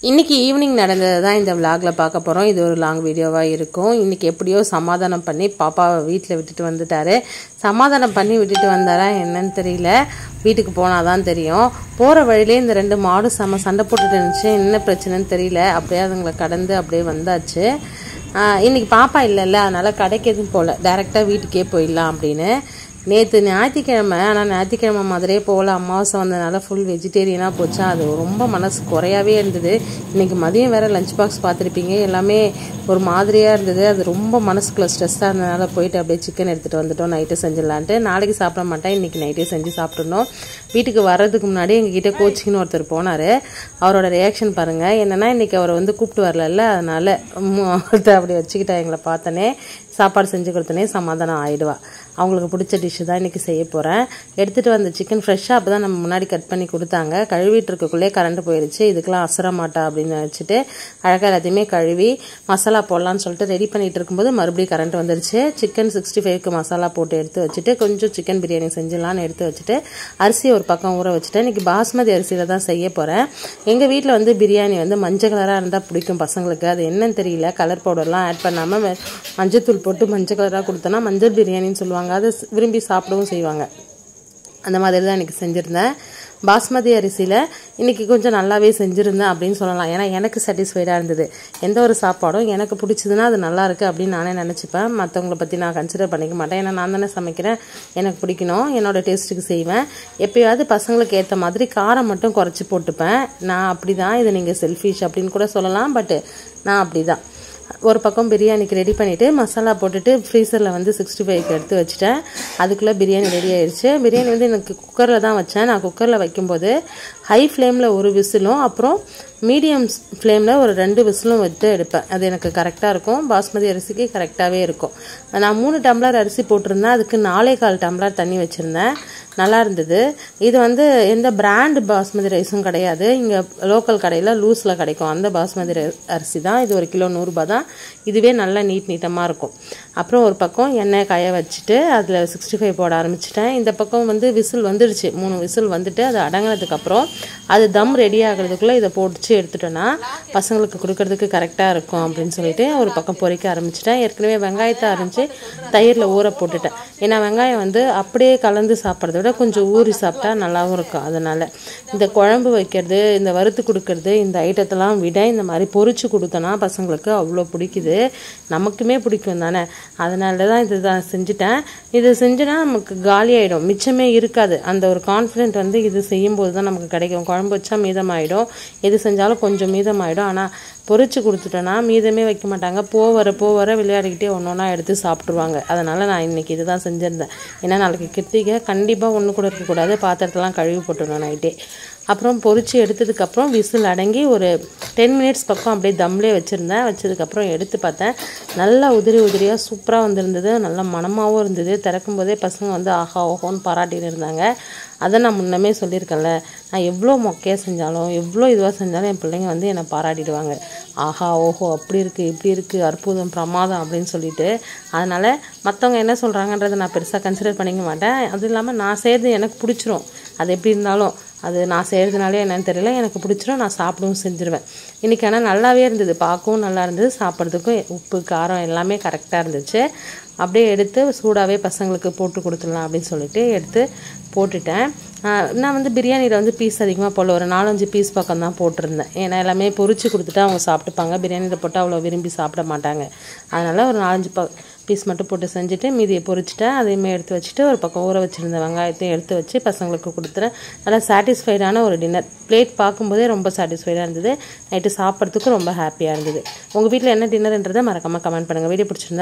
இன்னைக்கு ஈவினிங் நடந்தது தான் இந்த விளாகில் பார்க்க போகிறோம். இது ஒரு லாங் வீடியோவாக இருக்கும். இன்றைக்கி எப்படியோ சமாதானம் பண்ணி பாப்பாவை வீட்டில் விட்டுட்டு வந்துட்டாரு. சமாதானம் பண்ணி விட்டுட்டு வந்தாரா என்னன்னு தெரியல. வீட்டுக்கு போனால் தான் தெரியும். போகிற வழியிலே இந்த 2 மாடு சண்டை போட்டுட்டு இருந்துச்சு. என்ன பிரச்சனைன்னு தெரியல. அப்படியே அதுங்களை கடந்து அப்படியே வந்தாச்சு. இன்றைக்கி பாப்பா இல்லைல்ல, அதனால் கடைக்கு எதுவும் போகல, டைரெக்டாக வீட்டுக்கே போயிடலாம் அப்படின்னு. நேற்று ஞாயிற்றுக்கிழமை, ஆனால் ஞாயிற்றுக்கிழமை மாதிரியே போகல. அமாவாசை வந்ததுனால ஃபுல் வெஜிடேரியனாக போச்சா, அது ரொம்ப மனசு குறையாவே இருந்தது. இன்றைக்கி மதியம் வேறு லஞ்ச் பாக்ஸ் பார்த்துருப்பீங்க, எல்லாமே ஒரு மாதிரியாக இருந்தது. அது ரொம்ப மனசுக்குள்ளே ஸ்ட்ரெஸ்ஸாக இருந்ததுனால போயிட்டு அப்படியே சிக்கன் எடுத்துகிட்டு வந்துட்டோம். நைட்டு செஞ்சிடலான்ட்டு. நாளைக்கு சாப்பிட மாட்டேன், இன்றைக்கி நைட்டே செஞ்சு சாப்பிட்ருந்தோம். வீட்டுக்கு வர்றதுக்கு முன்னாடி எங்ககிட்ட கோச்சிங்னு ஒருத்தர் போனார். அவரோட ரியாக்ஷன் பாருங்கள். என்னென்னா இன்றைக்கி அவரை கூப்பிட்டு வரல, அதனால் ஒருத்தர் அப்படி வச்சுக்கிட்டா எங்களை பார்த்தனே சாப்பாடு செஞ்சு கொடுத்தனே சமாதானம் ஆகிடுவா. அவங்களுக்கு பிடிச்ச டிஷ்ஷு தான் இன்றைக்கி செய்ய போகிறேன். எடுத்துகிட்டு வந்த சிக்கன் ஃப்ரெஷ்ஷாக அப்போ தான் நம்ம முன்னாடி கட் பண்ணி கொடுத்தாங்க. கழுவிட்டு இருக்கக்குள்ளே கரண்ட் போயிடுச்சு. இதுக்கெலாம் அசர மாட்டா அப்படின்னு நினச்சிட்டு அழகாக எல்லாத்தையுமே கழுவி மசாலா போடலான்னு சொல்லிட்டு ரெடி பண்ணிகிட்டு இருக்கும்போது மறுபடியும் கரண்ட் வந்துடுச்சு. சிக்கன் 65க்கு மசாலா போட்டு எடுத்து வச்சுட்டு கொஞ்சம் சிக்கன் பிரியாணி செஞ்சிடலான்னு எடுத்து வச்சுட்டு அரிசியை ஒரு பக்கம் ஊற வச்சுட்டேன். இன்றைக்கி பாஸ்மதி அரிசியில் தான் செய்ய போகிறேன். எங்கள் வீட்டில் பிரியாணி மஞ்சள் கலராக இருந்தால் பிடிக்கும் பசங்களுக்கு. அது என்னன்னு தெரியல, கலர் பவுடர்லாம் ஆட் பண்ணாமல் மஞ்சள் போட்டு மஞ்சள் கலராக கொடுத்தோன்னா மஞ்சள் பிரியாணின்னு சொல்லுவாங்க. அதை விரும்பி சாப்பிடவும் செய்வாங்க. அந்த மாதிரி தான் இன்றைக்கி செஞ்சுருந்தேன். பாஸ்மதி அரிசியில் இன்றைக்கி கொஞ்சம் நல்லாவே செஞ்சுருந்தேன் அப்படின்னு சொல்லலாம். ஏன்னா எனக்கு சாட்டிஸ்ஃபைடாக இருந்தது. எந்த ஒரு சாப்பாடும் எனக்கு பிடிச்சதுன்னா அது நல்லா இருக்குது அப்படின்னு நானே நினச்சிப்பேன். மற்றவங்கள பற்றி நான் கன்சிடர் பண்ணிக்க மாட்டேன். ஏன்னா நான் தானே சமைக்கிறேன், எனக்கு பிடிக்கணும், என்னோடய டேஸ்ட்டுக்கு செய்வேன். எப்போயாவது பசங்களுக்கு ஏற்ற மாதிரி காரம் மட்டும் குறைச்சி போட்டுப்பேன். நான் அப்படி தான். இது நீங்கள் செல்ஃபிஷ் அப்படின்னு கூட சொல்லலாம், பட்டு நான் அப்படி தான். ஒரு பக்கம் பிரியாணிக்கு ரெடி பண்ணிவிட்டு மசாலா போட்டுட்டு ஃப்ரீசரில் 65க்கு எடுத்து வச்சுட்டேன். அதுக்குள்ளே பிரியாணி ரெடி ஆயிடுச்சு. பிரியாணி எனக்கு குக்கரில் தான் வச்சேன். நான் குக்கரில் வைக்கும்போது ஹை ஃப்ளேமில் ஒரு விசிலும் அப்புறம் மீடியம் ஃப்ளேமில் ஒரு 2 விசிலும் வச்சு எடுப்பேன். அது எனக்கு கரெக்டாக இருக்கும். பாஸ்மதி அரிசிக்கு கரெக்டாகவே இருக்கும். நான் 3 டம்ளர் அரிசி போட்டிருந்தேன். அதுக்கு 4.25 டம்ளர் தண்ணி வச்சுருந்தேன். நல்லா இருந்தது. இது எந்த பிராண்ட் பாஸ்மதி ரைஸும் கிடையாது. இங்கே லோக்கல் கடையில் லூஸில் கிடைக்கும் அந்த பாஸ்மதி அரிசி தான். இது 1 கிலோ 100 ரூபா தான். இதுவே நல்லா நீட்டமாக இருக்கும். அப்புறம் ஒரு பக்கம் எண்ணெய் காய வச்சுட்டு அதில் 65 போட ஆரம்பிச்சிட்டேன். இந்த பக்கம் விசில் வந்துடுச்சு. 3 விசில் வந்துட்டு அது அடங்கினதுக்கப்புறம் அது தம் ரெடி ஆகிறதுக்குள்ளே இதை போட்டுச்சு எடுத்துட்டோன்னா பசங்களுக்கு கொடுக்கறதுக்கு கரெக்டாக இருக்கும் அப்படின்னு சொல்லிட்டு ஒரு பக்கம் பொரிக்க ஆரம்பிச்சிட்டேன். ஏற்கனவே வெங்காயத்தை அரைஞ்சி தயிரில் ஊற போட்டுட்டேன். ஏன்னா வெங்காயம் அப்படியே கலந்து சாப்பிட்றத விட கொஞ்சம் ஊறி சாப்பிட்டா நல்லாவும் இருக்கும். அதனால் இந்த குழம்பு வைக்கிறது, இந்த வறுத்து கொடுக்கறது, இந்த ஐட்டத்தெல்லாம் விட இந்த மாதிரி பொரிச்சு கொடுத்தோன்னா பசங்களுக்கு அவ்வளோ பிடிக்குது. நமக்குமே பிடிக்கும் தானே. அதனால தான் இது தான் செஞ்சுட்டேன். இது செஞ்சுனா நமக்கு காலியாகிடும், மிச்சமே இருக்காது. அந்த ஒரு கான்ஃபிடென்ட் இது செய்யும்போது தான் நமக்கு கிடைக்கும். குழம்பு வச்சா மீதமாகிடும், எது செஞ்சாலும் கொஞ்சம் மீதமாகிடும். ஆனால் பொரிச்சு கொடுத்துட்டோன்னா மீதமே வைக்க மாட்டாங்க. போவர விளையாடிக்கிட்டே ஒன்றா எடுத்து சாப்பிட்ருவாங்க. அதனால் நான் இன்றைக்கி இது தான் செஞ்சுருந்தேன். ஏன்னா நாளைக்கு கிருத்திகை, கண்டிப்பாக ஒன்று கூட இருக்கக்கூடாது. பாத்திரத்தெல்லாம் கழுவி போட்டுருவேன் நைட்டே. அப்புறம் பொரிச்சு எடுத்ததுக்கப்புறம் விசில் அடங்கி ஒரு 10 மினிட்ஸ் பக்கம் அப்படியே தம்லேயே வச்சுருந்தேன். வச்சதுக்கப்புறம் எடுத்து பார்த்தேன். நல்லா உதிரியாக சூப்பராக வந்திருந்தது. நல்லா மணமாகவும் இருந்தது. திறக்கும் போதே பசங்க ஆஹா ஓஹோன்னு பாராட்டின்னு இருந்தாங்க. அதை நான் முன்னமே சொல்லியிருக்கேன்ல, நான் எவ்வளோ மொக்கையாக செஞ்சாலும் எவ்வளோ இதுவாக செஞ்சாலும் என் பிள்ளைங்க என்னை பாராட்டிடுவாங்க. ஆஹா ஓஹோ அப்படி இருக்குது இப்படி இருக்குது, அற்புதம் பிரமாதம் அப்படின்னு சொல்லிட்டு. அதனால் மற்றவங்க என்ன சொல்கிறாங்கன்றதை நான் பெருசாக கன்சிடர் பண்ணிக்க மாட்டேன். அதுவும் இல்லாமல் நான் செய்கிறது எனக்கு பிடிச்சிரும். அது எப்படி இருந்தாலும் அது நான் செய்கிறதுனாலே என்னன்னு தெரியல, எனக்கு பிடிச்சிரும். நான் சாப்பிடவும் செஞ்சுருவேன். இன்றைக்கி ஆனால் நல்லாவே இருந்தது. பார்க்கவும் நல்லா இருந்தது, சாப்பிட்றதுக்கும் உப்பு காரம் எல்லாமே கரெக்டாக இருந்துச்சு. அப்படியே எடுத்து சூடாகவே பசங்களுக்கு போட்டு கொடுத்துடலாம் அப்படின்னு சொல்லிட்டு எடுத்து போட்டுட்டேன். நான் பிரியாணியில் பீஸ் அதிகமாக போடல, ஒரு 4-5 பீஸ் பக்கம் தான் போட்டிருந்தேன். ஏன்னா எல்லாமே பொரிச்சு கொடுத்துட்டா அவங்க சாப்பிட்டுப்பாங்க. பிரியாணியில் போட்டால் அவ்வளோ விரும்பி சாப்பிட மாட்டாங்க. அதனால் ஒரு 4-5 பீஸ் மட்டும் போட்டு செஞ்சுட்டு மீதியை பொரிச்சிட்டேன். அதையுமே எடுத்து வச்சுட்டு ஒரு பக்கம் ஊற வச்சுருந்த வெங்காயத்தையும் எடுத்து வச்சு பசங்களுக்கு கொடுத்துறேன். நல்லா சாட்டிஸ்ஃபைடான ஒரு டின்னர். பிளேட் பார்க்கும்போதே ரொம்ப சாட்டிஸ்ஃபைடாக இருந்தது. நைட்டு சாப்பிட்றதுக்கும் ரொம்ப ஹாப்பியாக இருந்தது. உங்கள் வீட்டில் என்ன டின்னர்ன்றதை மறக்காமல் கமெண்ட் பண்ணுங்கள். வீடியோ பிடிச்சிருந்தா